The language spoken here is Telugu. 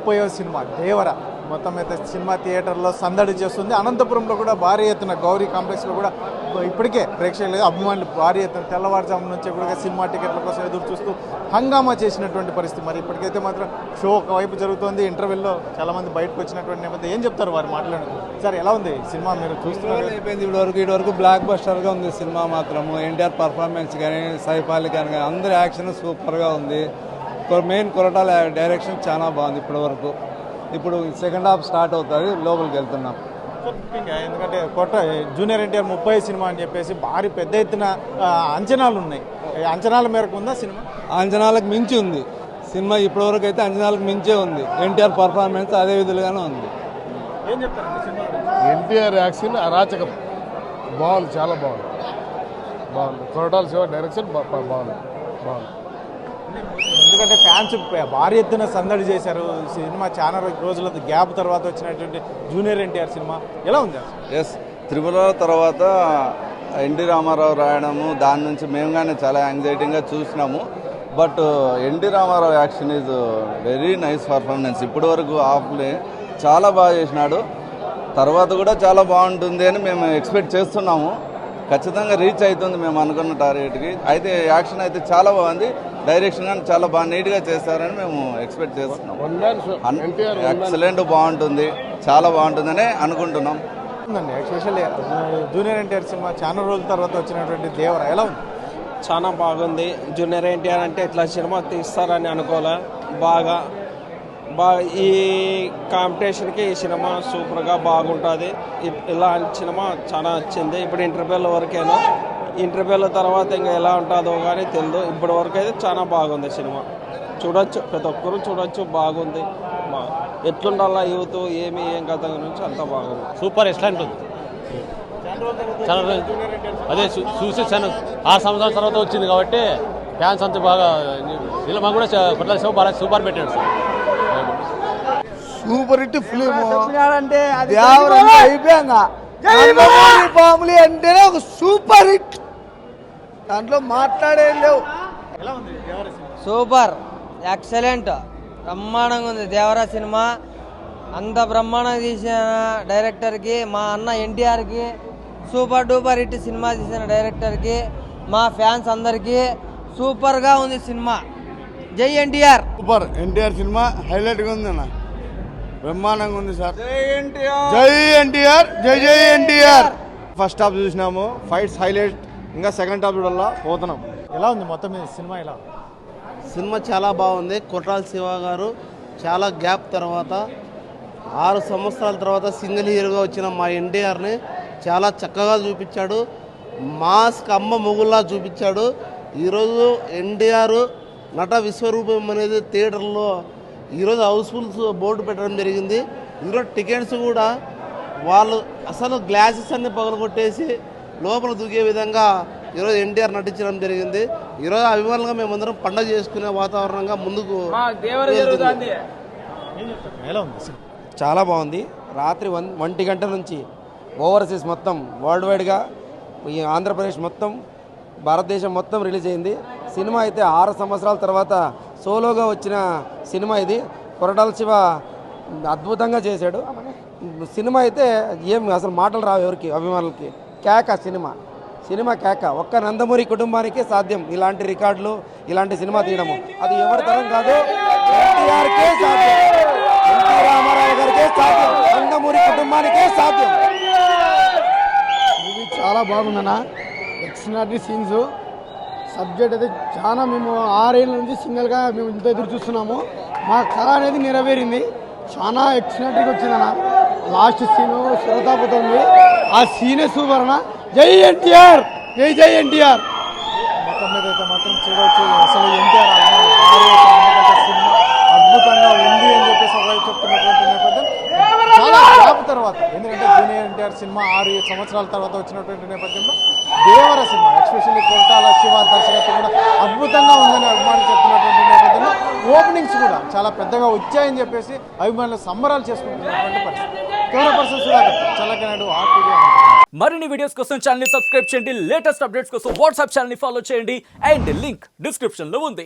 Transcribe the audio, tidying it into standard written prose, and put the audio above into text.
30వ సినిమా దేవర మొత్తం అయితే సినిమా థియేటర్లో సందడి చేస్తుంది. అనంతపురంలో కూడా భారీ ఎత్తున గౌరీ కాంప్లెక్స్లో కూడా ఇప్పటికే ప్రేక్షకులు అభిమానులు భారీ ఎత్తున తెల్లవారుజాము నుంచి కూడా సినిమా టికెట్ల కోసం ఎదురు చూస్తూ హంగామా చేసినటువంటి పరిస్థితి. మరి ఇప్పటికైతే మాత్రం షో ఒకవైపు జరుగుతోంది, ఇంటర్వెల్లో చాలామంది బయటకు వచ్చినటువంటి నేపథ్యం ఏం చెప్తారు వారు మాట్లాడారు? సార్ ఎలా ఉంది సినిమా మీరు చూస్తున్నారు? అయిపోయింది ఇప్పటివరకు బ్లాక్ బస్టర్గా ఉంది సినిమా మాత్రము. ఎన్టీఆర్ పర్ఫార్మెన్స్ కానీ సైఫ్ అలీ ఖాన్ కానీ అందరి యాక్షన్ సూపర్గా ఉంది. మెయిన్ కొరటాల డైరెక్షన్ చాలా బాగుంది ఇప్పటివరకు. ఇప్పుడు సెకండ్ హాఫ్ స్టార్ట్ అవుతుంది, లోపలికి వెళ్తున్నాం. ఎందుకంటే జూనియర్ ఎన్టీఆర్ 30 సినిమా అని చెప్పేసి భారీ పెద్ద ఎత్తున అంచనాలు ఉన్నాయి. అంచనాల మేరకు ఉందా సినిమా? అంచనాలకు మించి ఉంది సినిమా. ఇప్పటివరకు అయితే అంచనాలకు మించే ఉంది. ఎన్టీఆర్ పర్ఫార్మెన్స్ అదే విధులుగానే ఉంది. ఏం చెప్తారండి సినిమా? ఎన్టీఆర్ యాక్షన్ అరాచకం బాగుంది, చాలా బాగుంది. కొరటాల శివ డైరెక్షన్ బాగుంది. ఎందుకంటే ఫ్యాన్స్ భారీ ఎత్తున సందడి చేశారు. సినిమా చాలా రోజుల గ్యాప్ తర్వాత వచ్చినటువంటి జూనియర్ ఎన్టీఆర్ సినిమా ఎలా ఉంది? ఎస్, త్రిపుర తర్వాత ఎన్టీ రామారావు రాయడము, దాని నుంచి మేము కానీ చాలా యాంగ్జైటీగా చూసినాము. But N T Rama Rao action is very nice performance. ఇప్పటి వరకు ఆఫ్లే చాలా బాగా చేసినాడు. తర్వాత కూడా చాలా బాగుంటుంది అని మేము ఎక్స్పెక్ట్ చేస్తున్నాము. ఖచ్చితంగా రీచ్ అవుతుంది మేము అనుకున్న టార్గెట్కి. అయితే యాక్షన్ అయితే చాలా బాగుంది, డైరెక్షన్ కానీ చాలా బాగా నీట్గా చేస్తారని మేము ఎక్స్పెక్ట్ చేస్తున్నాం. ఎక్సలెంట్, బాగుంటుంది, చాలా బాగుంటుందని అనుకుంటున్నాం. ఎస్పెషల్లీ జూనియర్ ఎన్టీఆర్ సినిమా చాలా రోజుల తర్వాత వచ్చినటువంటి దేవర ఎలా ఉంది? చాలా బాగుంది. జూనియర్ ఎన్టీఆర్ అంటే ఇట్లా సినిమా తీస్తారని అనుకోలే. బాగా ఈ కాంపిటీషన్కి ఈ సినిమా సూపర్గా బాగుంటుంది. ఇలాంటి సినిమా చాలా నచ్చింది. ఇప్పుడు ఇంటర్వ్యూల వరకేనా, ఇంటర్వ్యూల తర్వాత ఇంకా ఎలా ఉంటుందో కానీ తెలియదు. ఇప్పటి వరకు అయితే చాలా బాగుంది సినిమా. చూడొచ్చు, ప్రతి ఒక్కరు చూడొచ్చు, బాగుంది. ఎట్లుండాలా యూత్ ఏం కథ గురించి అంతా బాగుంది. సూపర్ ఎక్సలెంట్ ఉంది. చాలా అదే చూసి చాలా 6 సంవత్సరాల తర్వాత వచ్చింది కాబట్టి ఫ్యాన్స్ అంతా బాగా సినిమా కూడా కొట్టాల శివ బాగా సూపర్ పెట్టాడు సార్. సూపర్ హిట్ ఫిలిం అంటే ఫ్యామిలీ అంటేనే ఒక సూపర్ హిట్, దాంట్లో మాట్లాడేం లేవు. ఎలా ఉంది దేవర సినిమా? సూపర్ ఎక్సలెంట్ బ్రహ్మాండంగా ఉంది దేవరా సినిమా. అంత బ్రహ్మాండంగా తీసిన డైరెక్టర్కి, మా అన్న ఎన్టీఆర్కి, సూపర్ డూపర్ హిట్ సినిమా తీసిన డైరెక్టర్కి, మా ఫ్యాన్స్ అందరికీ సూపర్గా ఉంది సినిమా. జై ఎన్టీఆర్. సూపర్ ఎన్టీఆర్ సినిమా హైలైట్గా ఉంది అన్న, బ్రహ్మాండంగా ఉంది సార్. జై ఎన్టీఆర్, జై ఎన్టీఆర్, జై జై ఎన్టీఆర్. ఫస్ట్ హాఫ్ చూసినాము, ఫైట్స్ హైలైట్. ఇంకా సెకండ్ హాఫ్ చూడాలా పోతున్నాం. ఎలా ఉంది మొత్తం మీద సినిమా? ఎలా సినిమా చాలా బాగుంది. కొట్టాల శివ గారు చాలా గ్యాప్ తర్వాత 6 సంవత్సరాల తర్వాత సింగిల్ హీరోగా వచ్చిన మా ఎన్టీఆర్ని చాలా చక్కగా చూపించాడు. మాస్క్ అమ్మ మొగుల్లా చూపించాడు. ఈరోజు ఎన్టీఆర్ నట విశ్వరూపం అనేది థియేటర్లో ఈరోజు హౌస్ఫుల్స్ బోర్డు పెట్టడం జరిగింది. ఈరోజు టికెట్స్ కూడా వాళ్ళు అసలు గ్లాసెస్ అన్ని పగలగొట్టేసి లోపల దూకే విధంగా ఈరోజు ఎన్టీఆర్ నటించడం జరిగింది. ఈరోజు అభిమానులుగా మేమందరం పండుగ చేసుకునే వాతావరణంగా ముందుకు ఎలా ఉంది? చాలా బాగుంది. రాత్రి 1 గంట నుంచి ఓవర్సీస్ మొత్తం వరల్డ్ వైడ్గా ఈ ఆంధ్రప్రదేశ్ మొత్తం భారతదేశం మొత్తం రిలీజ్ అయింది. సినిమా అయితే 6 సంవత్సరాల తర్వాత సోలోగా వచ్చిన సినిమా ఇది. కొరటాల శివ అద్భుతంగా చేశాడు. సినిమా అయితే ఏం అసలు మాటలు రావు ఎవరికి, అభిమానులకి. కేక సినిమా కేక. ఒక్క నందమూరి కుటుంబానికే సాధ్యం ఇలాంటి రికార్డులు, ఇలాంటి సినిమా తీయడము. అది ఎవరి తరం కాదు, ఎన్టీఆర్కే సాధ్యం, ఎన్టీ రామారావు గారికే సాధ్యం, నందమూరి కుటుంబానికే సాధ్యం. మూవీ చాలా బాగుందన్న, ఎక్స్ట్రాడినరీ సీన్స్. సబ్జెక్ట్ అయితే చాలా, మేము 6 ఏళ్ళ నుంచి సింగిల్గా మేము ఇంత ఎదురు చూస్తున్నాము. మా కళ అనేది నెరవేరింది. చాలా ఎక్స్ట్రాడినరీగా వచ్చిందన్న. లాస్ట్ సీను శ్రోతాపుతుంది, ఆ సీనే సూపర్ అన్న. జై ఎన్టీఆర్, జై జై ఎన్టీఆర్. మొత్తం మీద అయితే మాత్రం చూడవచ్చు అసలు ఎన్టీఆర్ సినిమా అద్భుతంగా ఉంది అని చెప్పేసి ఒకవైపు చెప్తున్నటువంటి నేపథ్యం. చాలా గ్యాప్ తర్వాత, ఎందుకంటే జూనియర్ ఎన్టీఆర్ సినిమా 6 సంవత్సరాల తర్వాత వచ్చినటువంటి నేపథ్యంలో దేవర సినిమా ఎస్పెషల్లీ కొరటాల శివ దర్శకత్వం కూడా అద్భుతంగా ఉందని అభిమానులు చెప్తున్నటువంటి నేపథ్యంలో ఓపెనింగ్స్ కూడా చాలా పెద్దగా వచ్చాయని చెప్పేసి అభిమానులు సంబరాలు చేసుకుంటున్నటువంటి పరిస్థితి. Camera person Sudhakar, Challakanadu, RTV. మరిన్ని వీడియోస్ కోసం ఛానల్ ని సబ్స్క్రైబ్ చేయండి. లేటెస్ట్ అప్డేట్స్ కోసం వాట్సాప్ ఛానల్ ని ఫాలో చేయండి. అండ్ లింక్ డిస్క్రిప్షన్ లో ఉంది.